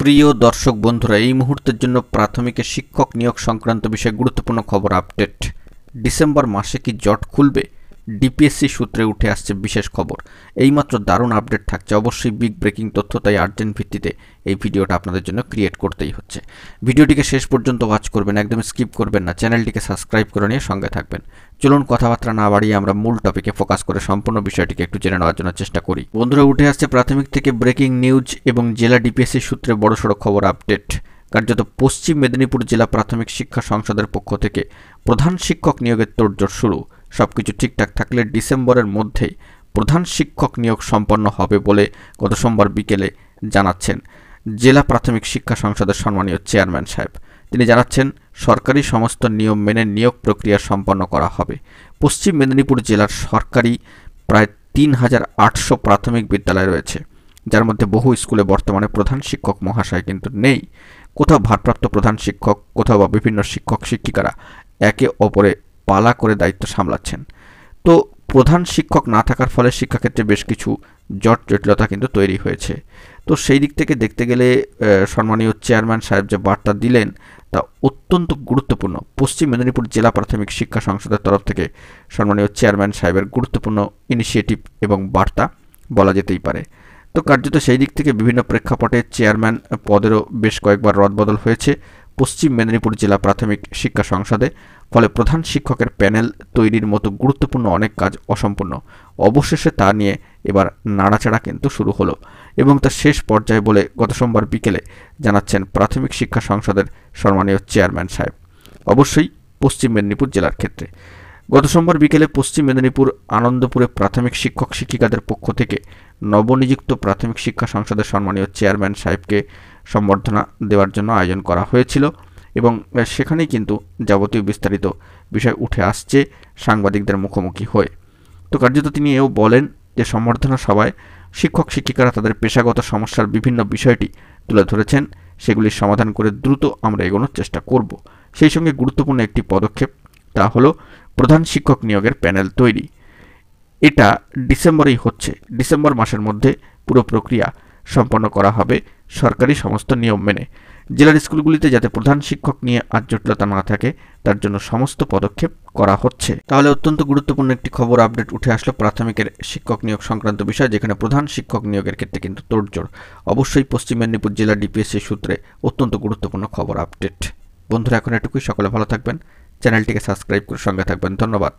প্রিয় দর্শক বন্ধুরা, এই মুহূর্তের জন্য প্রাথমিকের শিক্ষক নিয়োগ সংক্রান্ত বিষয়ে গুরুত্বপূর্ণ খবর আপডেট। ডিসেম্বর মাসে কি জট খুলবে? ডিপিএসসি সূত্রে উঠে আসছে বিশেষ খবর। এইমাত্র দারুণ আপডেট থাকছে, অবশ্যই বিগ ব্রেকিং তথ্য, তাই আর্জেন্ট ভিত্তিতে এই ভিডিওটা আপনাদের জন্য ক্রিয়েট করতেই হচ্ছে। ভিডিওটিকে শেষ পর্যন্ত ওয়াচ করবেন, একদম স্কিপ করবেন না, চ্যানেলটিকে সাবস্ক্রাইব করে নিয়ে সঙ্গে থাকবেন। চলুন কথাবার্তা না বাড়িয়ে আমরা মূল টপিকে ফোকাস করে সম্পূর্ণ বিষয়টিকে একটু জেনে নেওয়ার জন্য চেষ্টা করি। বন্ধুরা, উঠে আসছে প্রাথমিক থেকে ব্রেকিং নিউজ এবং জেলা ডিপিএসসি সূত্রে বড়সড় খবর আপডেট। কার্যত পশ্চিম মেদিনীপুর জেলা প্রাথমিক শিক্ষা সংসদের পক্ষ থেকে প্রধান শিক্ষক নিয়োগের তোড়জোড় শুরু। সবকিছু ঠিকঠাক থাকলে ডিসেম্বরের মধ্যেই প্রধান শিক্ষক নিয়োগ সম্পন্ন হবে বলে গত সোমবার বিকেলে জানাচ্ছেন জেলা প্রাথমিক শিক্ষা সংসদের সম্মানীয় চেয়ারম্যান সাহেব। তিনি জানাচ্ছেন, সরকারি সমস্ত নিয়ম মেনে নিয়োগ প্রক্রিয়া সম্পন্ন করা হবে। পশ্চিম মেদিনীপুর জেলার সরকারি প্রায় ৩,৮০০ প্রাথমিক বিদ্যালয় রয়েছে, যার মধ্যে বহু স্কুলে বর্তমানে প্রধান শিক্ষক মহাশয় কিন্তু নেই। কোথাও ভারপ্রাপ্ত প্রধান শিক্ষক, কোথাও বা বিভিন্ন শিক্ষক শিক্ষিকারা একে অপরে পালা করে দায়িত্ব সামলাচ্ছেন। তো প্রধান শিক্ষক না থাকার ফলে শিক্ষাক্ষেত্রে বেশ কিছু জট জটিলতা কিন্তু তৈরি হয়েছে। তো সেই দিক থেকে দেখতে গেলে সম্মানীয় চেয়ারম্যান সাহেব যে বার্তা দিলেন তা অত্যন্ত গুরুত্বপূর্ণ। পশ্চিম মেদিনীপুর জেলা প্রাথমিক শিক্ষা সংসদের তরফ থেকে সম্মানীয় চেয়ারম্যান সাহেবের গুরুত্বপূর্ণ ইনিশিয়েটিভ এবং বার্তা বলা যেতেই পারে। তো কার্যত সেই দিক থেকে বিভিন্ন প্রেক্ষাপটে চেয়ারম্যান পদেরও বেশ কয়েকবার রদবদল হয়েছে পশ্চিম মেদিনীপুর জেলা প্রাথমিক শিক্ষা সংসদে। ফলে প্রধান শিক্ষকের প্যানেল তৈরির মতো গুরুত্বপূর্ণ অনেক কাজ অসম্পূর্ণ। অবশেষে তা নিয়ে এবার নাড়াচাড়া কিন্তু শুরু হলো এবং তার শেষ পর্যায়ে বলে গত সোমবার বিকেলে জানাচ্ছেন প্রাথমিক শিক্ষা সংসদের সম্মানীয় চেয়ারম্যান সাহেব, অবশ্যই পশ্চিম মেদিনীপুর জেলার ক্ষেত্রে। গত সোমবার বিকেলে পশ্চিম মেদিনীপুর আনন্দপুরে প্রাথমিক শিক্ষক শিক্ষিকাদের পক্ষ থেকে নবনিযুক্ত প্রাথমিক শিক্ষা সংসদের সম্মানীয় চেয়ারম্যান সাহেবকে সম্বর্ধনা দেওয়ার জন্য আয়োজন করা হয়েছিল এবং সেখানেই কিন্তু যাবতীয় বিস্তারিত বিষয় উঠে আসছে সাংবাদিকদের মুখোমুখি হয়ে। তো কার্যত তিনি এও বলেন যে সম্বর্ধনা সভায় শিক্ষক শিক্ষিকারা তাদের পেশাগত সমস্যার বিভিন্ন বিষয়টি তুলে ধরেছেন, সেগুলির সমাধান করে দ্রুত আমরা এগোনোর চেষ্টা করব। সেই সঙ্গে গুরুত্বপূর্ণ একটি পদক্ষেপ, তা হলো প্রধান শিক্ষক নিয়োগের প্যানেল তৈরি। এটা ডিসেম্বরেই হচ্ছে, ডিসেম্বর মাসের মধ্যে পুরো প্রক্রিয়া সম্পন্ন করা হবে সরকারি সমস্ত নিয়ম মেনে। জেলার স্কুলগুলিতে যাতে প্রধান শিক্ষক নিয়ে আর জটিলতা না থাকে তার জন্য সমস্ত পদক্ষেপ করা হচ্ছে। তাহলে অত্যন্ত গুরুত্বপূর্ণ একটি খবর আপডেট উঠে আসলো প্রাথমিকের শিক্ষক নিয়োগ সংক্রান্ত বিষয়, যেখানে প্রধান শিক্ষক নিয়োগের ক্ষেত্রে কিন্তু তোড়জোড়। অবশ্যই পশ্চিম মেদিনীপুর জেলা ডিপিএসসি সূত্রে অত্যন্ত গুরুত্বপূর্ণ খবর আপডেট। বন্ধুরা, এখন এটুকুই। সকলে ভালো থাকবেন, চ্যানেলটিকে সাবস্ক্রাইব করে সঙ্গে থাকবেন। ধন্যবাদ।